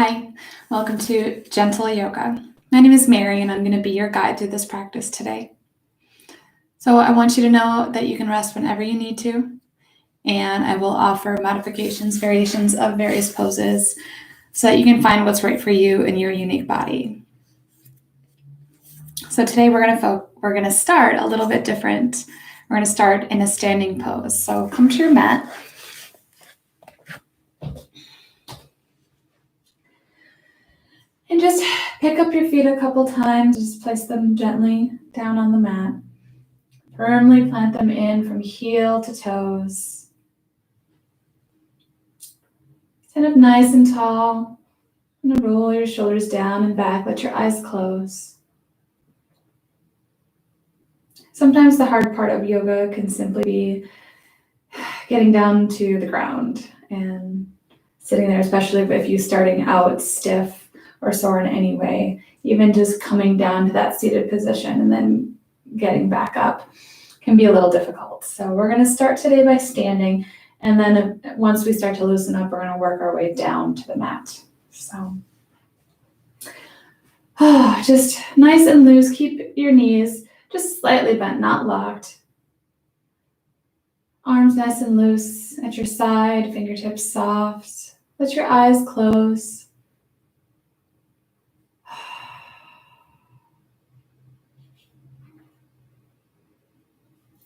Hi, welcome to Gentle Yoga. My name is Mary and I'm going to be your guide through this practice today. So I want you to know that you can rest whenever you need to, and I will offer modifications, variations of various poses so that you can find what's right for you and your unique body. So today we're going to start a little bit different. We're going to start in a standing pose. So come to your mat. And just pick up your feet a couple times, just place them gently down on the mat. Firmly plant them in from heel to toes. Stand up nice and tall. And roll your shoulders down and back. Let your eyes close. Sometimes the hard part of yoga can simply be getting down to the ground and sitting there, especially if you're starting out stiff or sore in any way. Even just coming down to that seated position and then getting back up can be a little difficult. So we're going to start today by standing, and then once we start to loosen up, we're going to work our way down to the mat. So just nice and loose. Keep your knees just slightly bent, not locked. Arms nice and loose at your side, fingertips soft. Let your eyes close.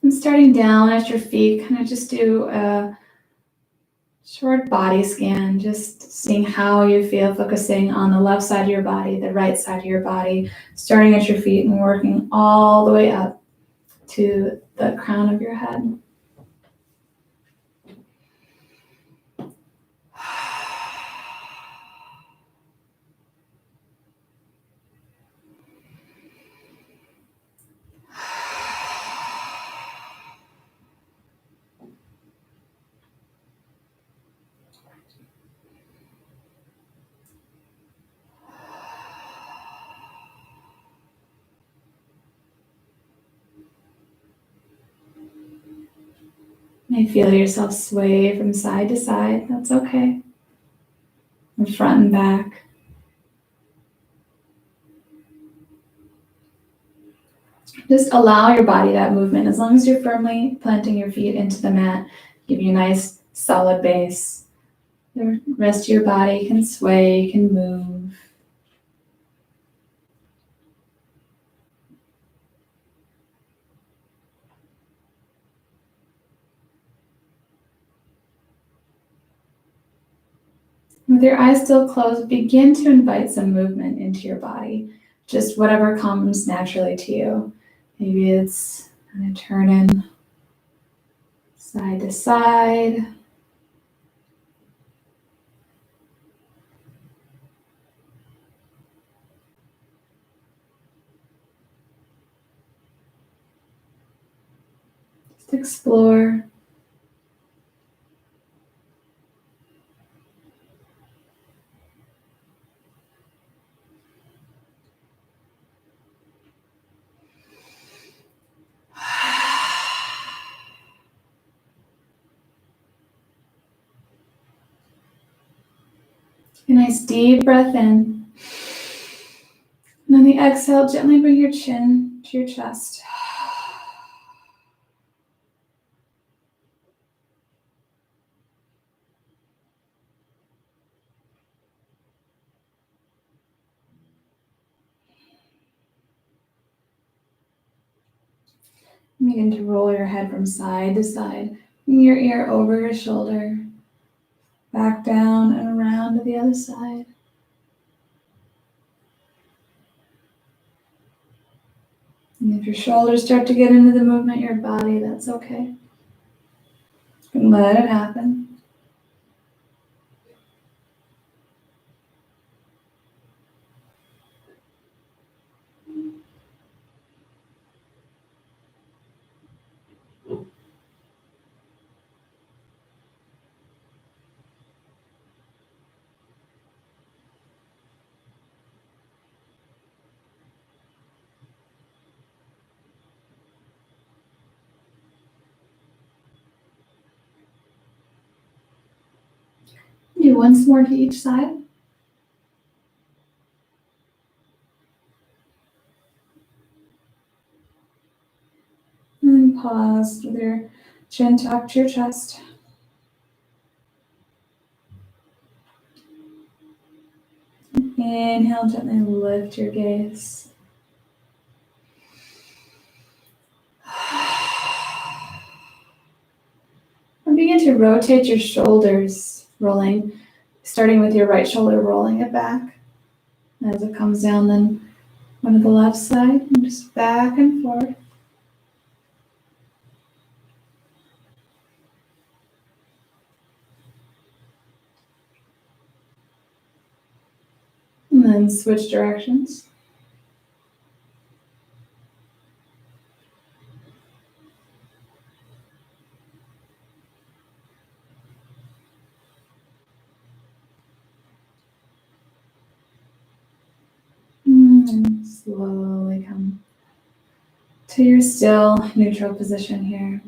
And starting down at your feet, kind of just do a short body scan, just seeing how you feel, focusing on the left side of your body, the right side of your body, starting at your feet and working all the way up to the crown of your head. You may feel yourself sway from side to side. That's okay. From front and back. Just allow your body that movement. As long as you're firmly planting your feet into the mat, give you a nice solid base. The rest of your body can sway, can move. With your eyes still closed, begin to invite some movement into your body. Just whatever comes naturally to you. Maybe it's kind of turning side to side. Just explore. A nice deep breath in. And on the exhale, gently bring your chin to your chest. Begin to roll your head from side to side. Bring your ear over your shoulder. Back down and around to the other side. And if your shoulders start to get into the movement of your body, that's okay. You can let it happen. Do once more to each side. pause with your chin tucked to your chest. Inhale, gently lift your gaze. And begin to rotate your shoulders, starting with your right shoulder, rolling it back. As it comes down, then one to the left side, and just back and forth. And then switch directions. And slowly come to your still neutral position here.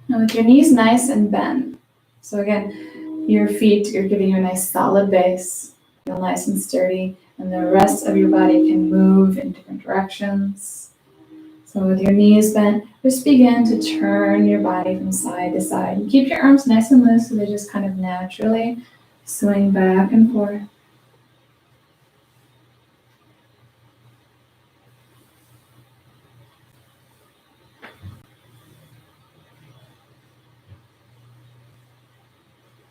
Now with your knees nice and bent. So again, your feet, you're giving you a nice solid base. Feel nice and sturdy. And the rest of your body can move in different directions. So with your knees bent, just begin to turn your body from side to side. And keep your arms nice and loose so they just kind of naturally swing back and forth.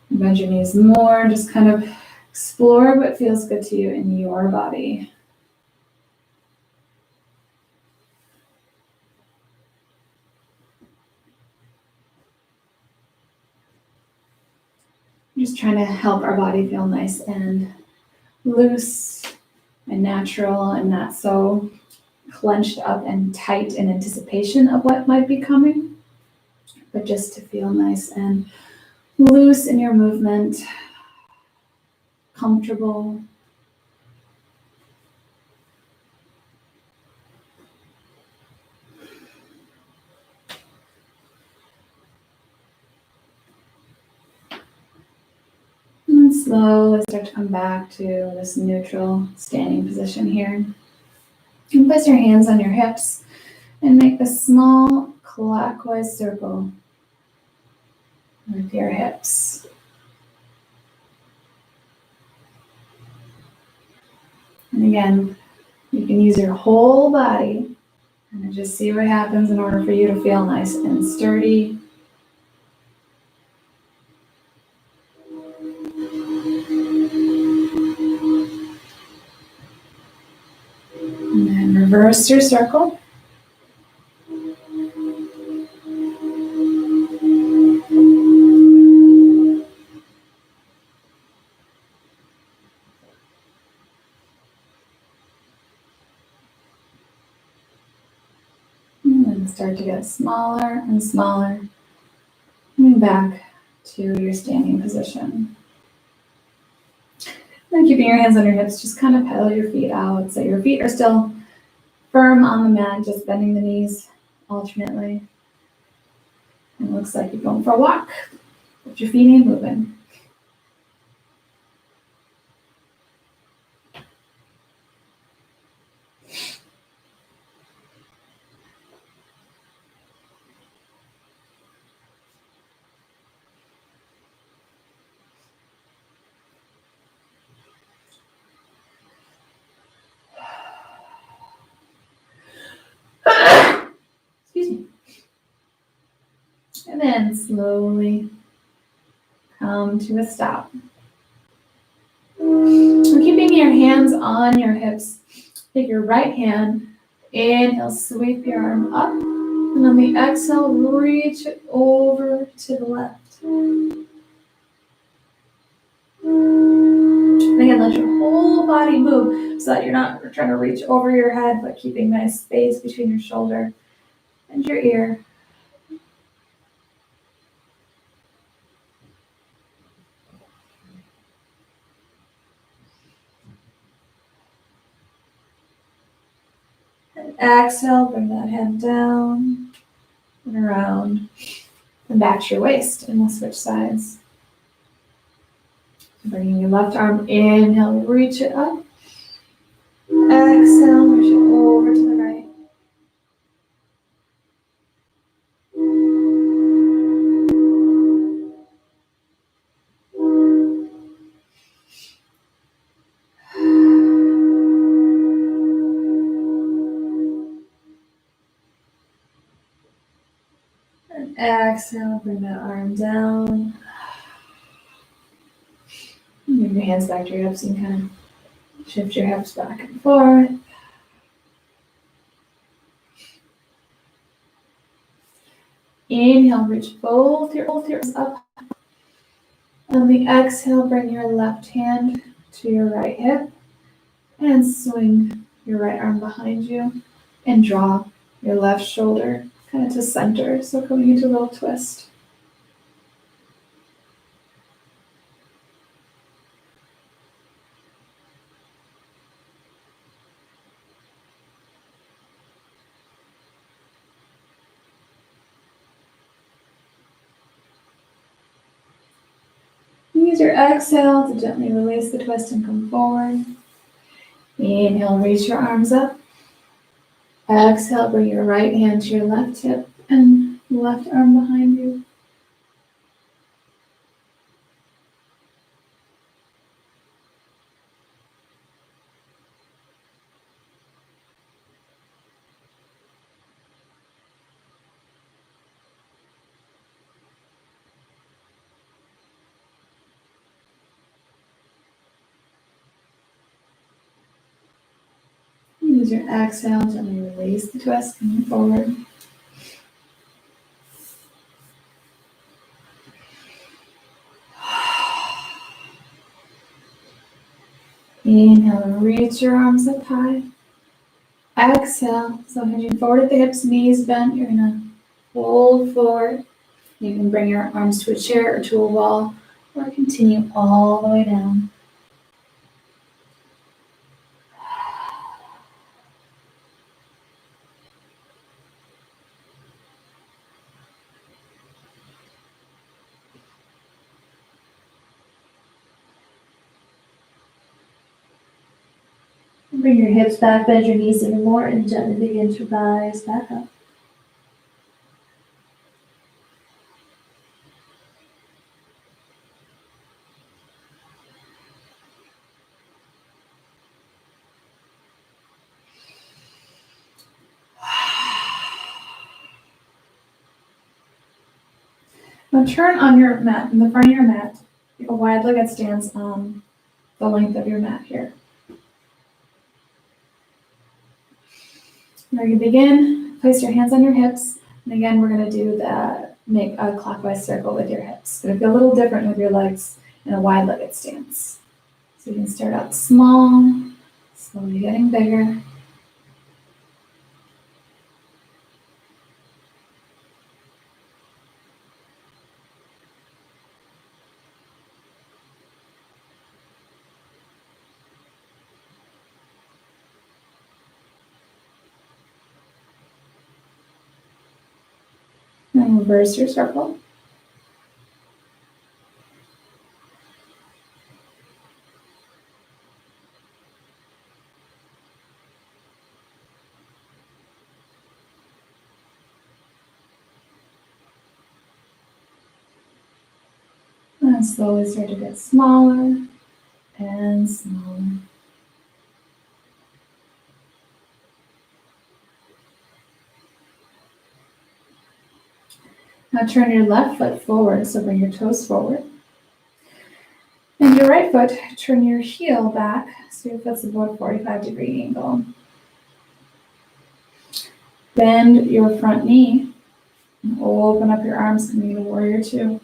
Bend your knees more, just kind of explore what feels good to you in your body. I'm just trying to help our body feel nice and loose and natural and not so clenched up and tight in anticipation of what might be coming, but just to feel nice and loose in your movement, comfortable. And then slowly start to come back to this neutral standing position here. And place your hands on your hips and make a small clockwise circle with your hips. And again, you can use your whole body and just see what happens in order for you to feel nice and sturdy. And then reverse your circle. And then start to get smaller and smaller. Coming back to your standing position. And keeping your hands on your hips, just kind of pedal your feet out so your feet are still firm on the mat, just bending the knees alternately. And it looks like you're going for a walk. Put your feet in moving. Excuse me. And then slowly come to a stop. We're keeping your hands on your hips. Take your right hand, inhale, sweep your arm up. And on the exhale, reach it over to the left. And again, let your whole body move so that you're not trying to reach over your head, but keeping nice space between your shoulder and your ear. And exhale, bring that hand down and around and back to your waist, and we'll switch sides. Bringing your left arm, inhale, reach it up. Exhale, reach it over to the right. And exhale, bring that arm down. Move your hands back to your hips and kind of shift your hips back and forth. Inhale, reach both your arms up. On the exhale, bring your left hand to your right hip and swing your right arm behind you and draw your left shoulder kind of to center. So coming into a little twist. Use your exhale to gently release the twist and come forward. Inhale, reach your arms up. Exhale, bring your right hand to your left hip and left arm behind you. Use your exhale to gently release the twist, coming forward. Inhale, reach your arms up high. Exhale, so hinging forward at the hips, knees bent, you're gonna fold forward. You can bring your arms to a chair or to a wall, or continue all the way down. Bring your hips back, bend your knees even more, and gently begin to rise back up. Now turn on your mat, in the front of your mat, take a wide-legged stance on the length of your mat here. Now you begin, place your hands on your hips, and again we're going to do that, make a clockwise circle with your hips. It's going to be a little different with your legs in a wide-legged stance. So you can start out small, slowly getting bigger. And reverse your circle. And slowly start to get smaller and smaller. Now turn your left foot forward, so bring your toes forward. And your right foot, turn your heel back, so your foot's about a 45-degree angle. Bend your front knee, and open up your arms, coming to warrior two.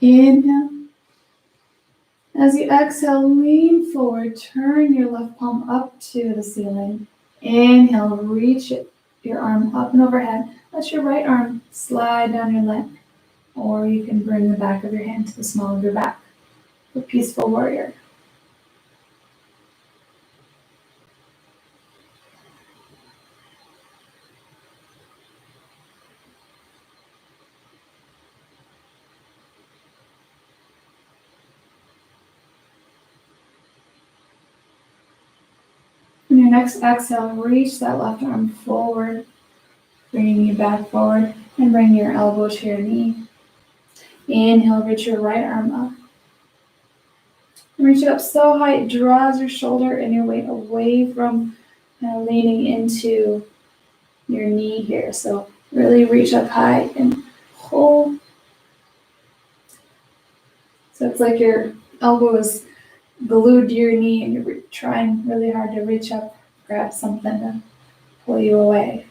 Inhale. As you exhale, lean forward, turn your left palm up to the ceiling. Inhale, reach your arm up and overhead. Let your right arm slide down your leg, or you can bring the back of your hand to the small of your back for peaceful warrior. next exhale, reach that left arm forward, bringing you back forward, and bring your elbow to your knee. Inhale, reach your right arm up. Reach it up so high it draws your shoulder and your weight away from leaning into your knee here. So really reach up high and hold. So it's like your elbow is glued to your knee and you're trying really hard to reach up, grab something to pull you away.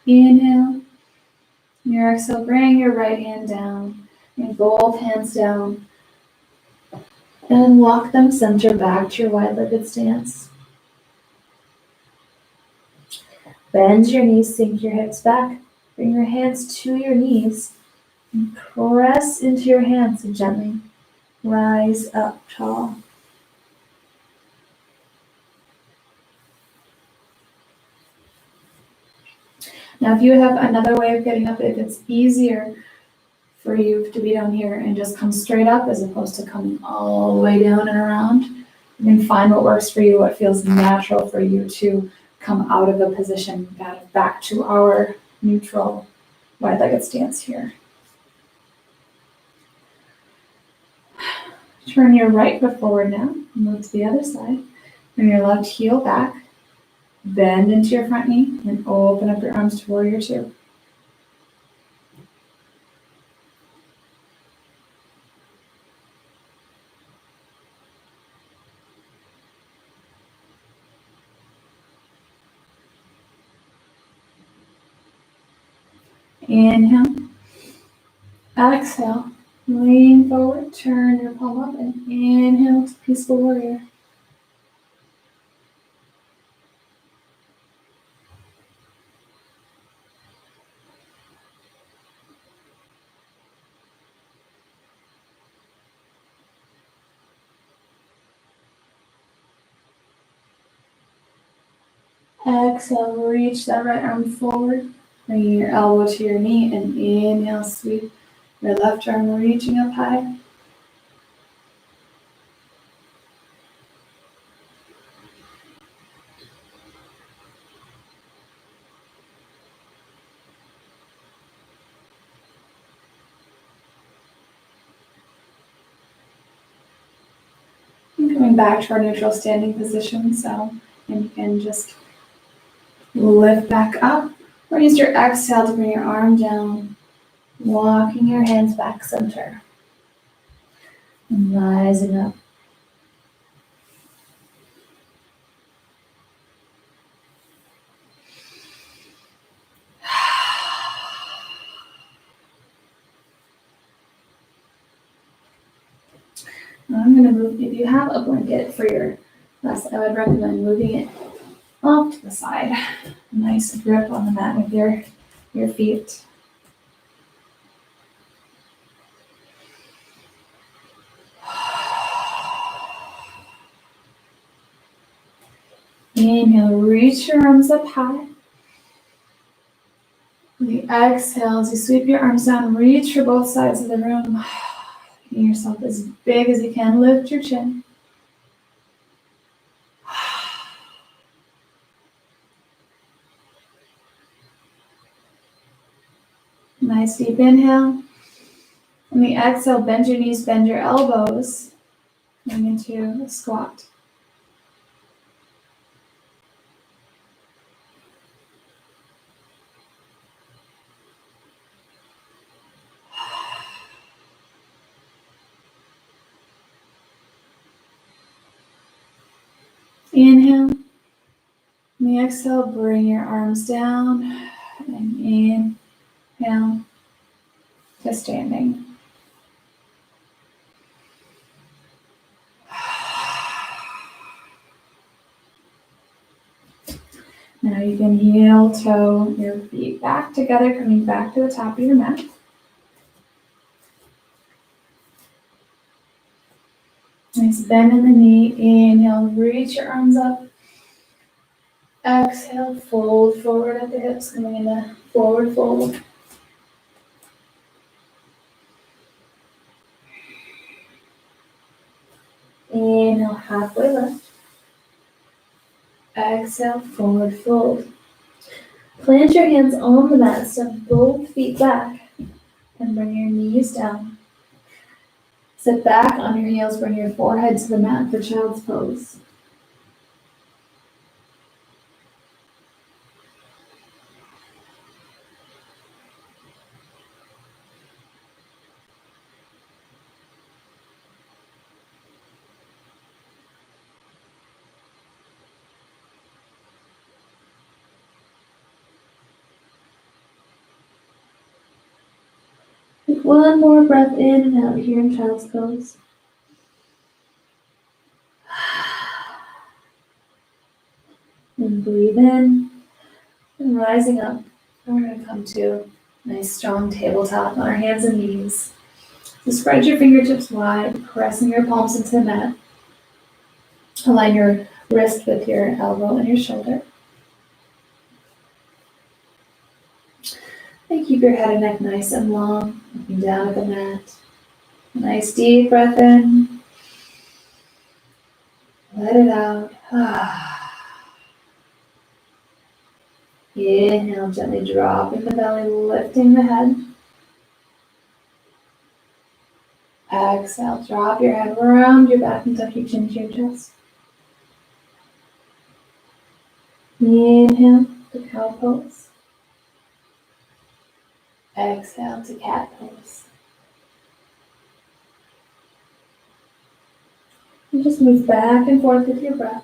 Inhale. Your exhale, bring your right hand down, and both hands down, and walk them center back to your wide-legged stance. Bend your knees, sink your hips back, bring your hands to your knees, and press into your hands and gently rise up tall. Now, if you have another way of getting up, if it's easier for you to be down here and just come straight up as opposed to coming all the way down and around, you can find what works for you, what feels natural for you to come out of a position back to our neutral wide-legged stance here. Turn your right foot forward now, move to the other side. Bring your left heel back, bend into your front knee, and open up your arms to warrior two. Inhale. Exhale. Lean forward, turn your palm up, and inhale to peaceful warrior. Exhale, reach that right arm forward, bringing your elbow to your knee, and inhale, sweep your left arm reaching up high. And coming back to our neutral standing position, and you can just lift back up, or use your exhale to bring your arm down, walking your hands back center, and rising up. Now I'm going to move, if you have a blanket for your rest, I would recommend moving it off to the side. Nice grip on the mat with your feet. Inhale, reach your arms up high. On the exhale, as you sweep your arms down, reach for both sides of the room. Making yourself as big as you can. Lift your chin. Nice deep inhale. On the exhale, bend your knees, bend your elbows. Going into a squat. Inhale. On the exhale, bring your arms down. And inhale to standing. Now you can heel toe your feet back together, coming back to the top of your mat. Nice bend in the knee. Inhale, reach your arms up. Exhale, fold forward at the hips, coming into forward fold. exhale, forward fold. Plant your hands on the mat, step both feet back, and bring your knees down. Sit back on your heels, bring your forehead to the mat for child's pose. Take one more breath in and out here in child's pose. And breathe in. And rising up, we're going to come to a nice strong tabletop on our hands and knees. So spread your fingertips wide, pressing your palms into the mat. Align your wrist with your elbow and your shoulder. And keep your head and neck nice and long, looking down at the mat. Nice deep breath in. Let it out. Inhale, gently dropping the belly, lifting the head. Exhale, drop your head around your back and tuck your chin to your chest. Inhale to cow pose. Exhale to cat pose. And just move back and forth with your breath.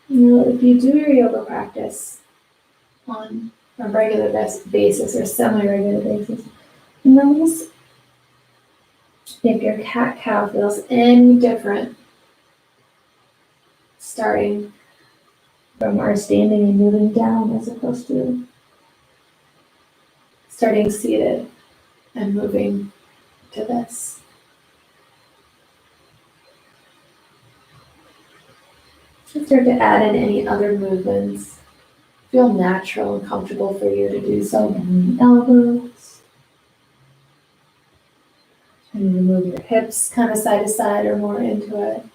Now, if you do your yoga practice on a regular basis or semi-regular basis, notice if your cat-cow feels any different starting from our standing and moving down as opposed to starting seated and moving to this. Start to add in any other movements. Feel natural and comfortable for you to do so. Bend the elbows. And you move your hips kind of side to side or more into it.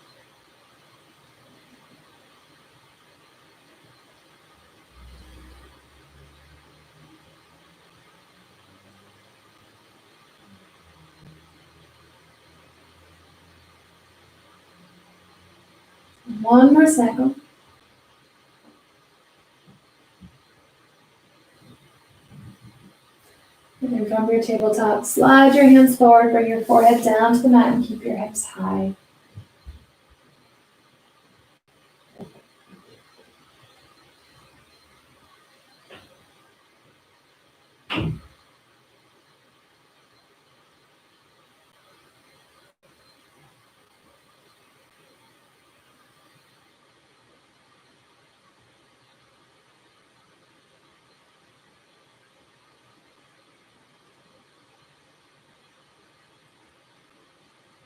One more cycle. And then from your tabletop, slide your hands forward, bring your forehead down to the mat and keep your hips high.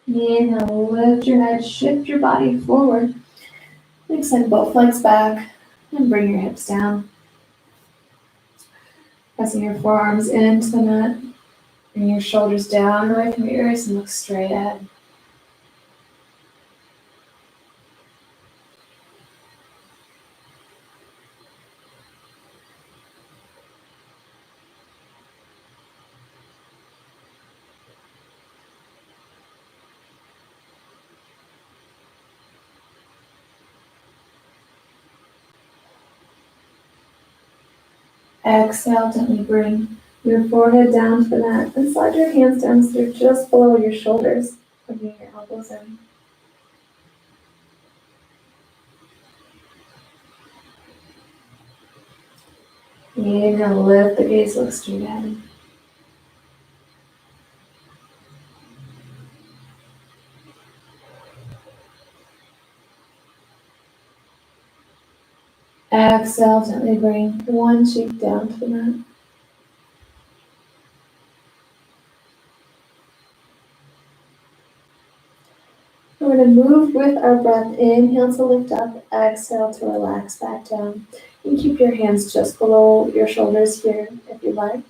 Inhale, lift your head, shift your body forward. Extend both legs back and bring your hips down. Pressing your forearms into the mat. Bring your shoulders down away from your ears and look straight ahead. Exhale, gently bring your forehead down to the mat and slide your hands down so they're just below your shoulders, bringing your elbows in. Inhale, lift the gaze, look straight ahead. Exhale, gently bring one cheek down to the mat. We're going to move with our breath. Inhale to lift up, exhale to relax back down. And keep your hands just below your shoulders here if you like.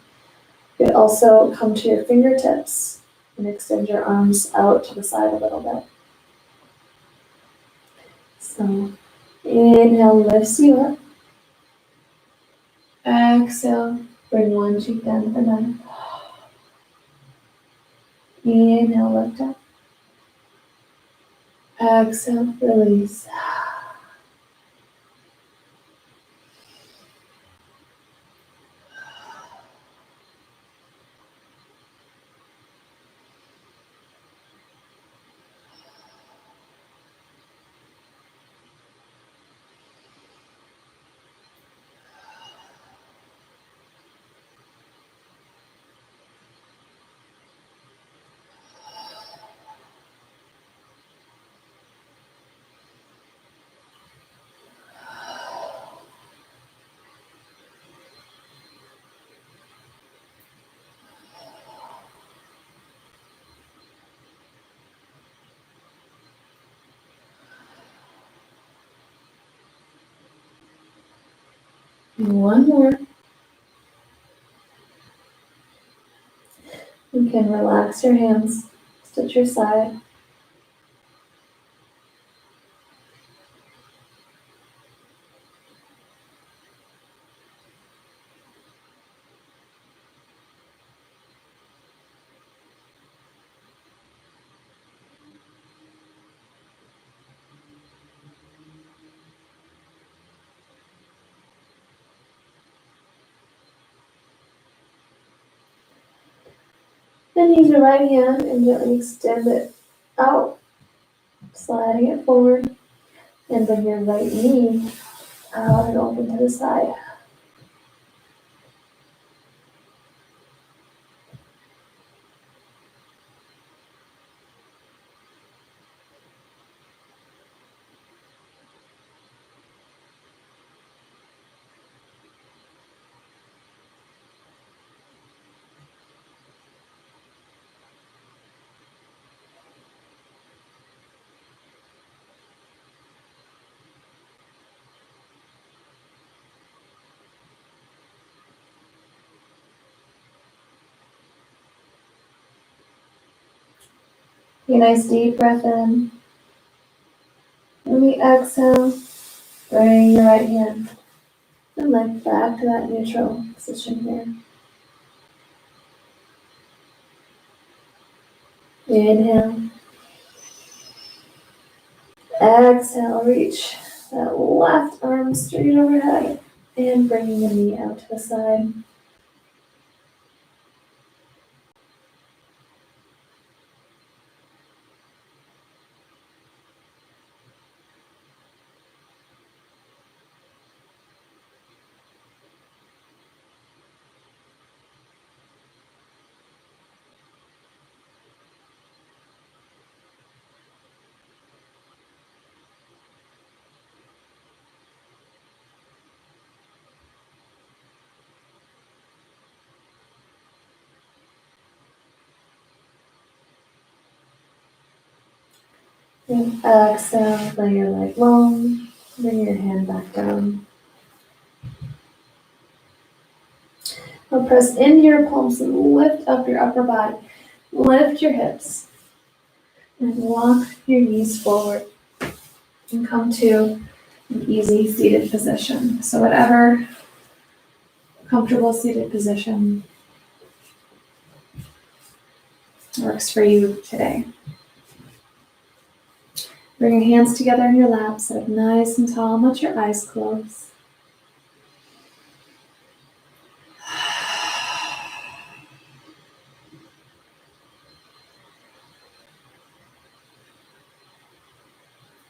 If could also come to your fingertips and extend your arms out to the side a little bit. So inhale lifts you up. Exhale, bring one cheek down to the mat. Inhale, lift up. Exhale, release. And one more. You can relax your hands just at your side. Then use your right hand and gently extend it out, sliding it forward, and bring your right knee out and open to the side. Take a nice deep breath in. And we exhale, bring your right hand and lift back to that neutral position here. Inhale. Exhale, reach that left arm straight overhead and bringing the knee out to the side. And exhale, lay your leg long, bring your hand back down. Now press into your palms and lift up your upper body. Lift your hips and walk your knees forward and come to an easy seated position. So whatever comfortable seated position works for you today. Bring your hands together in your lap, sit up nice and tall, let your eyes close.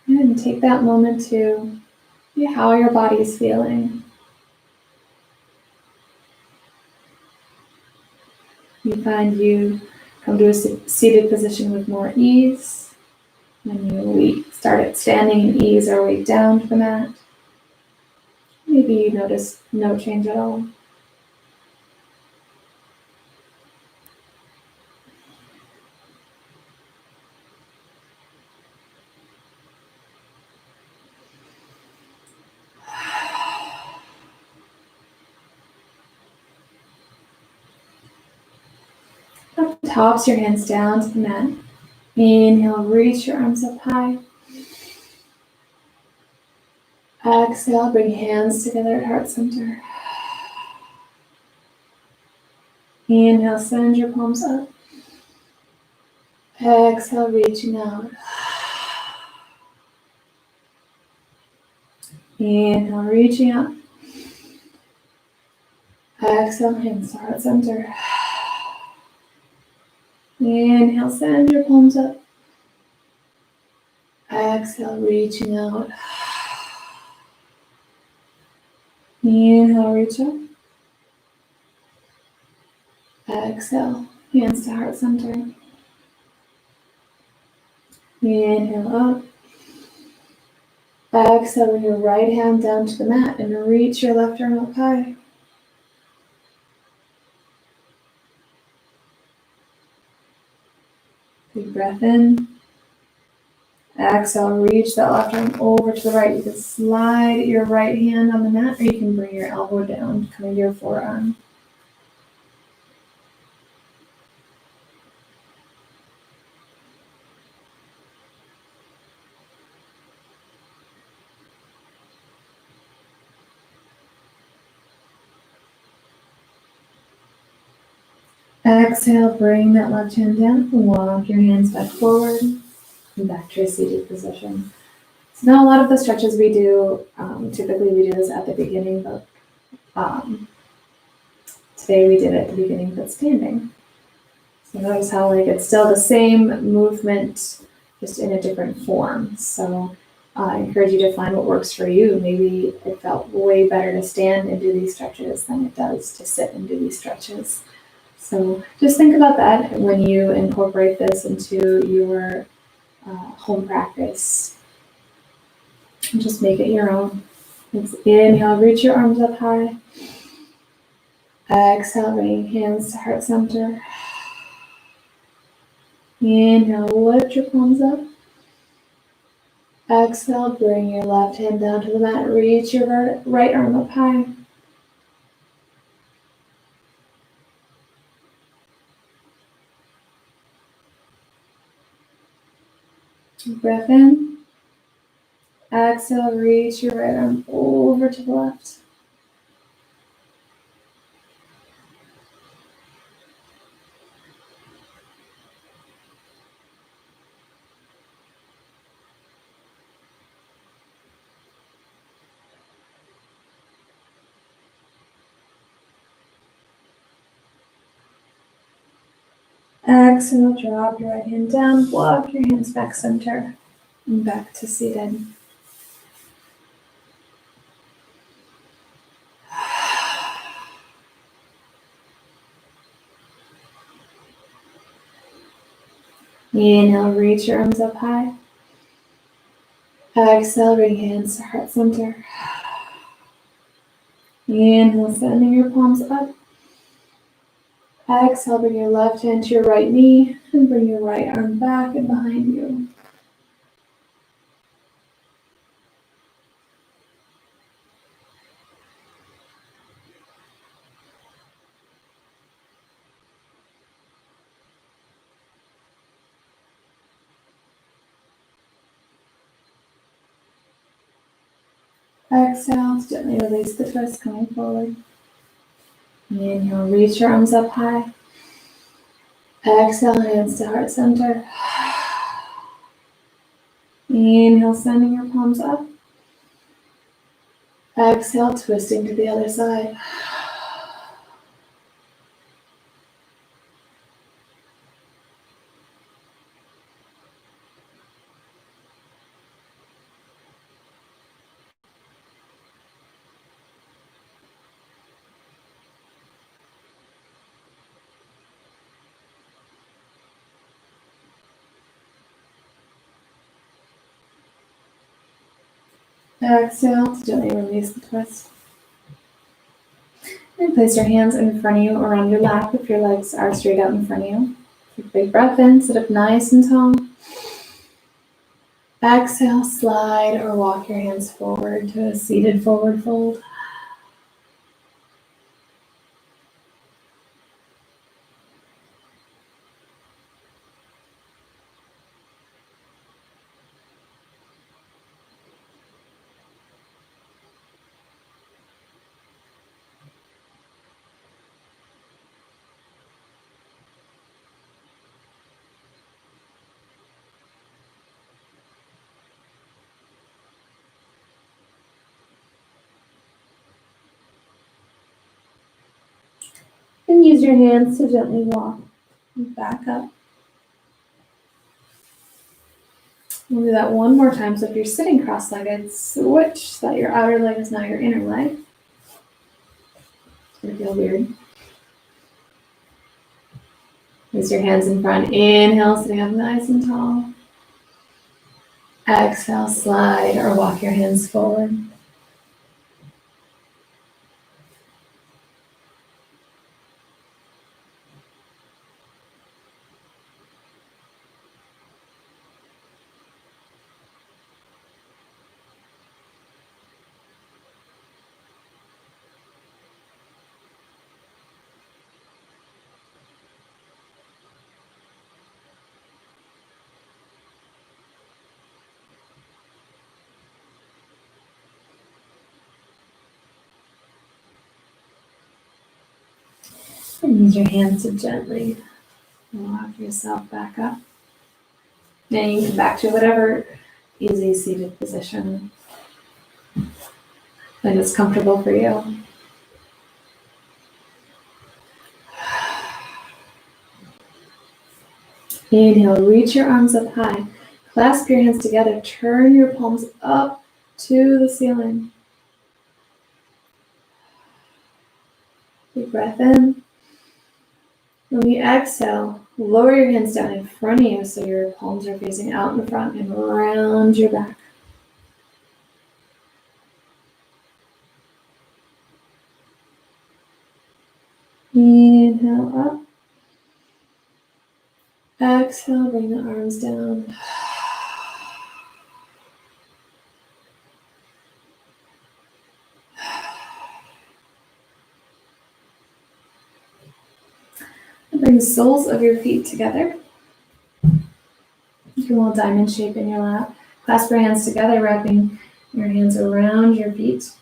And take that moment to see how your body is feeling. You find you come to a seated position with more ease. When you start at standing and ease our way down to the mat. Maybe you notice no change at all. tops your hands down to the mat. Inhale, reach your arms up high. Exhale, bring hands together at heart center. Inhale, send your palms up. Exhale, reaching out. Inhale, reaching up. Exhale, hands to heart center. Inhale, send your palms up. Exhale, reaching out. Inhale, reach up. Exhale, hands to heart center. Inhale up. Exhale, bring your right hand down to the mat and reach your left arm up high. Big breath in. Exhale, reach that left arm over to the right. You can slide your right hand on the mat, or you can bring your elbow down, kind of your forearm. Exhale, bring that left hand down, walk your hands back forward and back to a seated position. So now a lot of the stretches we do, typically we do this at the beginning, but today we did it at the beginning, but standing. So notice how it's still the same movement, just in a different form. So I encourage you to find what works for you. Maybe it felt way better to stand and do these stretches than it does to sit and do these stretches. So just think about that when you incorporate this into your home practice. And just make it your own. Let's inhale, reach your arms up high. Exhale, bring hands to heart center. Inhale, lift your palms up. Exhale, bring your left hand down to the mat. Reach your right arm up high. Breath in. Exhale, reach your right arm over to the left. Exhale, drop your right hand down, walk your hands back center, and back to seated. Inhale, reach your arms up high. Exhale, bring hands to heart center. Inhale, sending your palms up. Exhale, bring your left hand to your right knee and bring your right arm back and behind you. Exhale, gently release the twist, coming forward. Inhale, reach your arms up high. Exhale, hands to heart center. Inhale, sending your palms up. Exhale, twisting to the other side. Exhale, to gently release the twist. And place your hands in front of you or on your lap if your legs are straight out in front of you. Take a big breath in, sit up nice and tall. Exhale, slide or walk your hands forward to a seated forward fold. And use your hands to gently walk back up. We'll do that one more time. So if you're sitting cross-legged, switch so that your outer leg is now your inner leg. It's gonna feel weird. Use your hands in front. Inhale, sitting up nice and tall. Exhale, slide or walk your hands forward. And use your hands to gently walk yourself back up. Then you can come back to whatever easy seated position that is comfortable for you. Inhale, reach your arms up high. Clasp your hands together. Turn your palms up to the ceiling. Deep breath in. When you exhale, lower your hands down in front of you so your palms are facing out in the front and around your back. Inhale up. Exhale, bring the arms down. Bring the soles of your feet together. You can hold diamond shape in your lap. Clasp your hands together, wrapping your hands around your feet.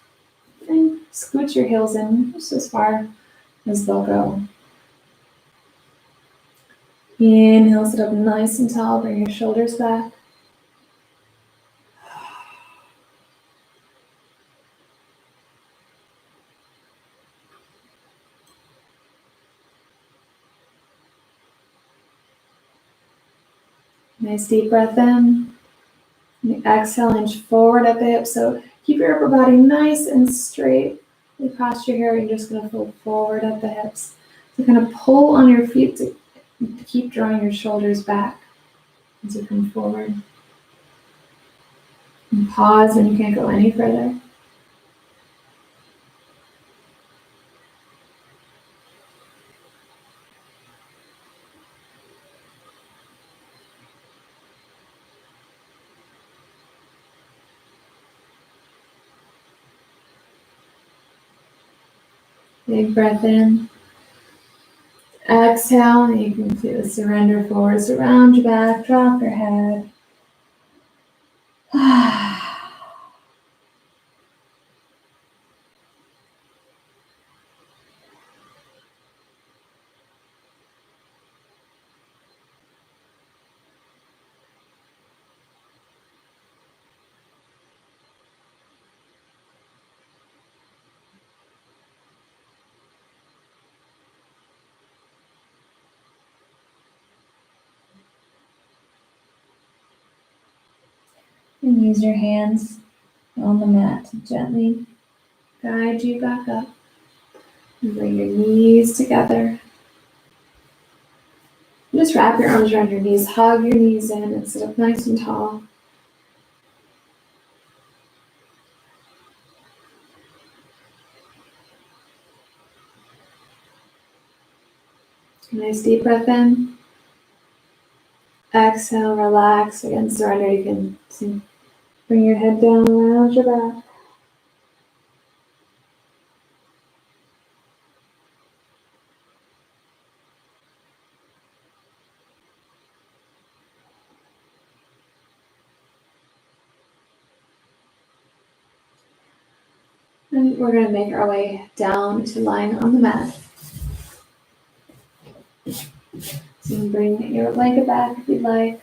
And scoot your heels in just as far as they'll go. Inhale, sit up nice and tall. Bring your shoulders back. Nice deep breath in. And exhale, hinge forward at the hips. So keep your upper body nice and straight. You cross your hair, you're just going to fold forward at the hips. So kind of pull on your feet to keep drawing your shoulders back as you come forward. And pause when you can't go any further. Big breath in. Exhale, and you can completely surrender forward. Surround your back, drop your head. And use your hands on the mat to gently guide you back up. And bring your knees together. Just wrap your arms around your knees, hug your knees in, and sit up nice and tall. Nice deep breath in. Exhale, relax. Again, surrender. You can bring your head down around your back. And we're going to make our way down to lying on the mat. So you can bring your leg back if you'd like.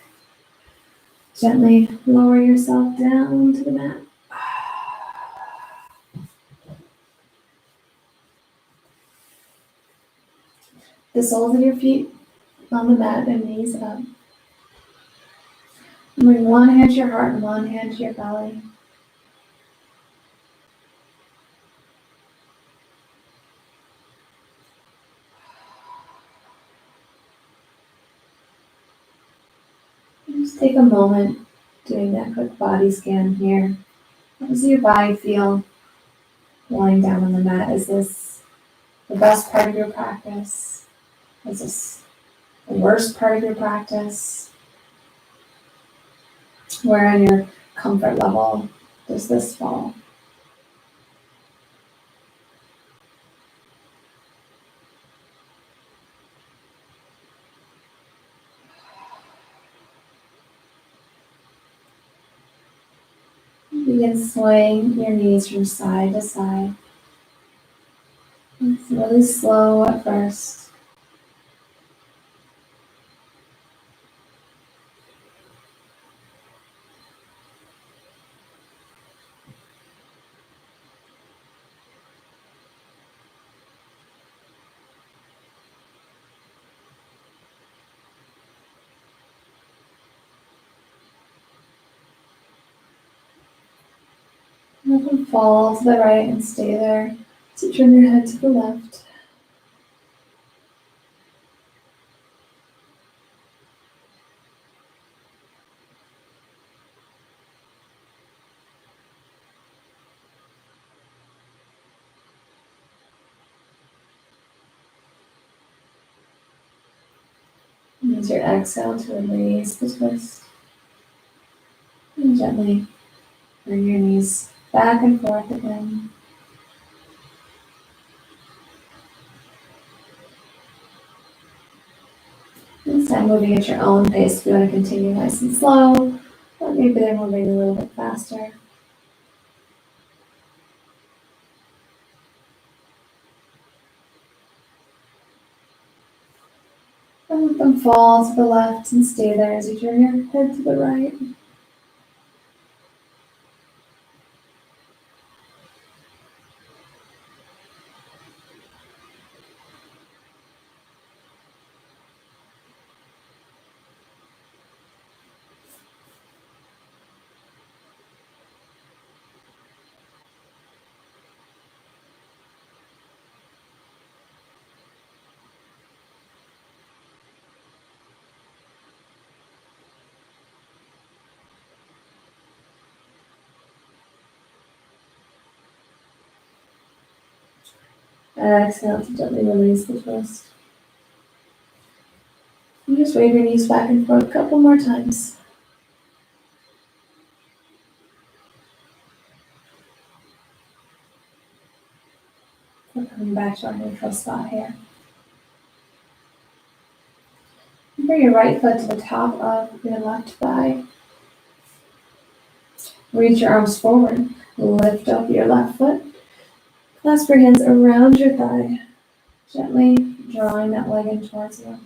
Gently lower yourself down to the mat. The soles of your feet on the mat and knees up. Bring one hand to your heart and one hand to your belly. And just take a moment doing that quick body scan here. How does your body feel lying down on the mat? Is this the best part of your practice? Is this the worst part of your practice? Where on your comfort level does this fall? Begin swaying your knees from side to side. It's really slow at first. Let them fall to the right and stay there. So turn your head to the left. Use your exhale to release the twist. And gently bring your knees back and forth again. This time moving at your own pace. If you want to continue nice and slow, or maybe they're moving a little bit faster. And let them fall to the left and stay there as you turn your head to the right. Exhale to gently release the twist. And just wave your knees back and forth a couple more times. We're coming back to our neutral spot here. Bring your right foot to the top of your left thigh. Reach your arms forward. Lift up your left foot. Clasp your hands around your thigh, gently drawing that leg in towards you.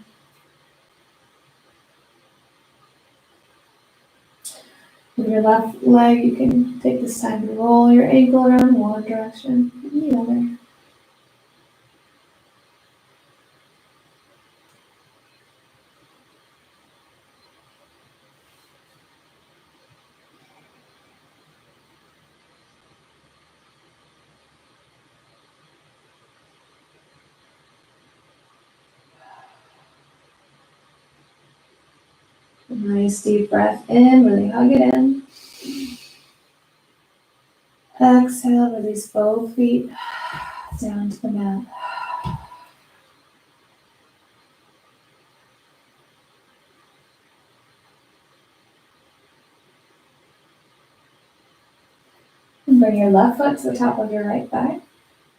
With your left leg, you can take this time to roll your ankle around one direction and the other. Nice deep breath in, really hug it in. Exhale, release both feet down to the mat. And bring your left foot to the top of your right thigh.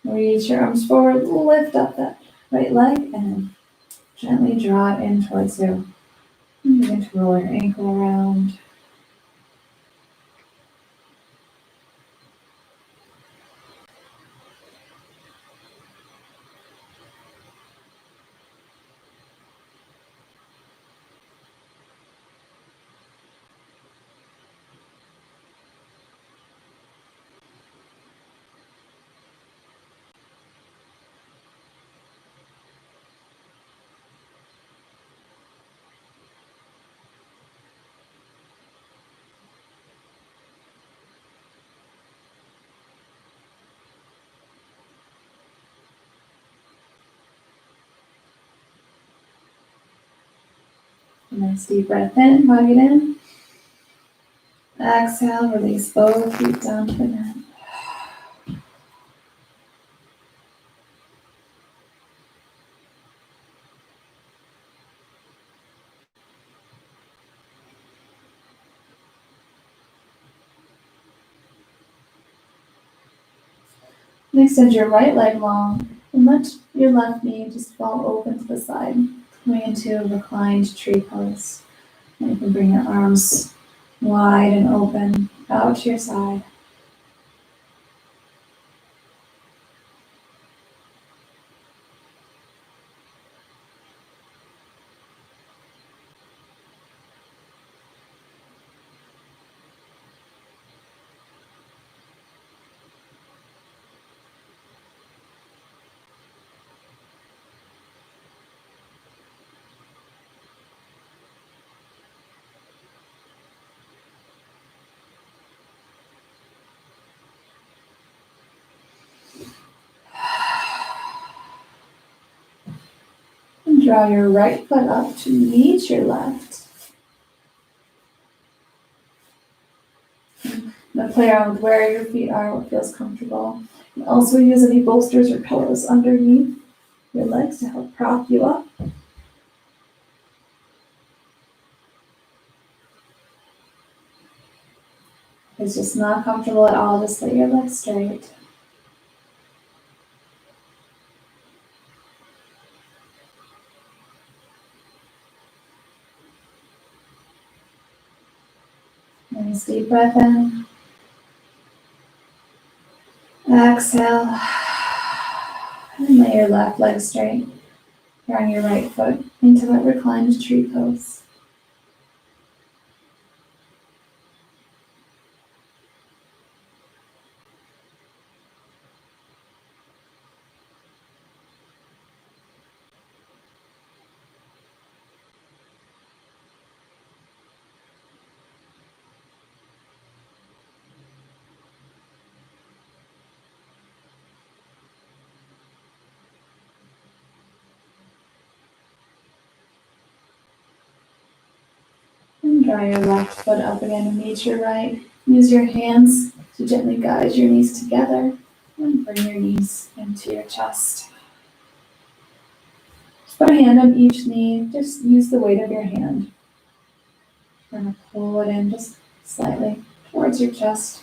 Reach your arms forward, lift up that right leg, and gently draw it in towards you. And begin to roll your ankle around. Nice deep breath in, hug it in. Exhale, release both feet down to the mat. And extend your right leg long and let your left knee just fall open to the side, coming into a reclined tree pose. And you can bring your arms wide and open out to your side. And draw your right foot up to meet your left. Now play around with where your feet are, what feels comfortable. And also use any bolsters or pillows underneath your legs to help prop you up. If it's just not comfortable at all, just lay your legs straight. Nice deep breath in. Exhale. And lay your left leg straight. Drawing your right foot into that reclined tree pose. And draw your left foot up again and meet your right. Use your hands to gently guide your knees together and bring your knees into your chest. Just put a hand on each knee. Just use the weight of your hand. We're going to pull it in just slightly towards your chest.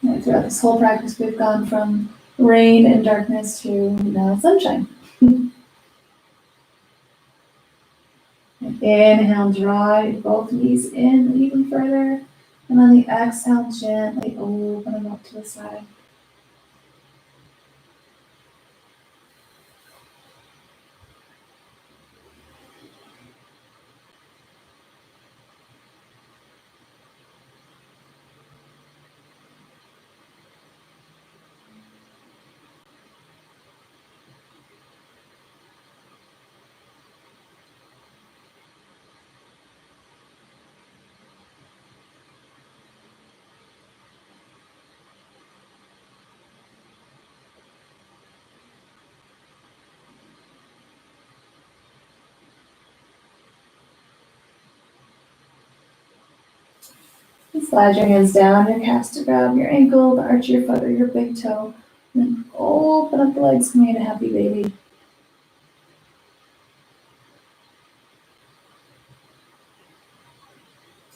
And throughout this whole practice, we've gone from rain and darkness to now sunshine. Inhale, draw both knees in even further. And on the exhale, gently open them up to the side. And slide your hands down your calves to grab your ankle, the arch of your foot, or your big toe. And then open up the legs, create a happy baby.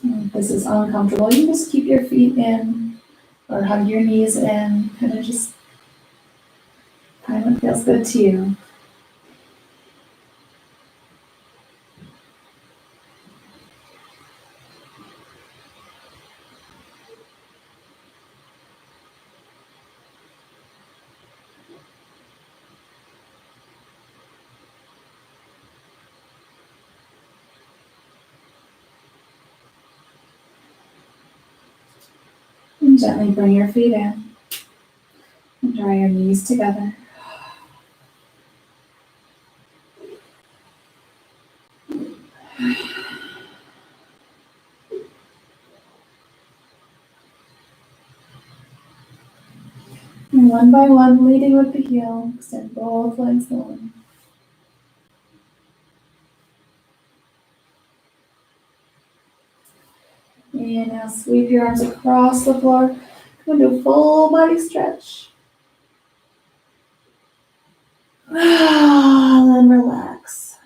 And if this is uncomfortable, you can just keep your feet in or hug your knees in. Kind of just find what feels good to you. And gently bring your feet in. And draw your knees together. And And one by one, leading with the heel, extend both legs long. And now sweep your arms across the floor. Come into a full body stretch. Then relax.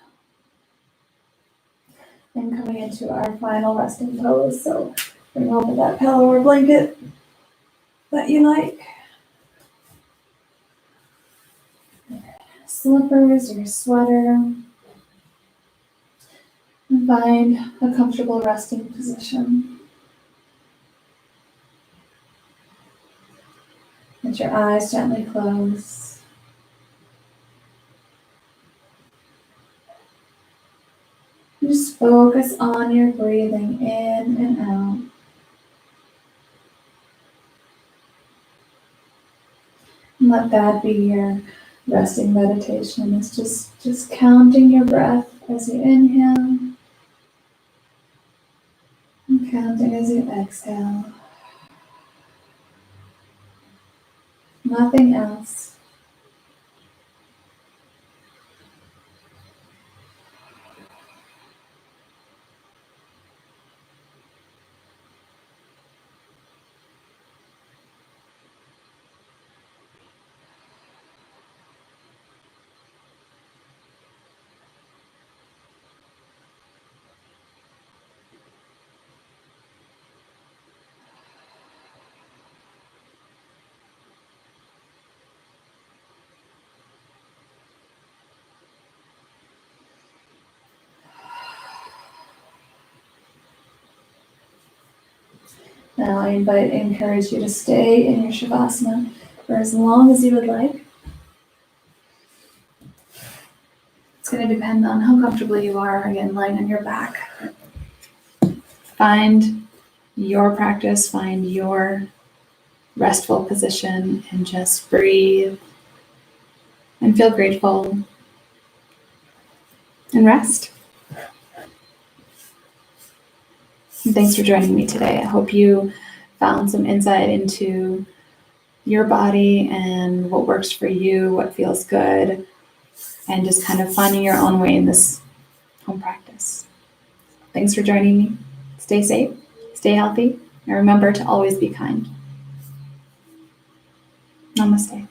And coming into our final resting pose. So bring over that pillow or blanket that you like. Slippers or sweater. And find a comfortable resting position. Let your eyes gently close. Just focus on your breathing in and out. And let that be your resting meditation. It's just counting your breath as you inhale and counting as you exhale. Nothing else. Now I encourage you to stay in your Shavasana for as long as you would like. It's going to depend on how comfortable you are, again, lying on your back. Find your practice, find your restful position, and just breathe and feel grateful and rest. And thanks for joining me today. I hope you found some insight into your body and what works for you, what feels good, and just kind of finding your own way in this home practice. Thanks for joining me. Stay safe, stay healthy, and remember to always be kind. Namaste.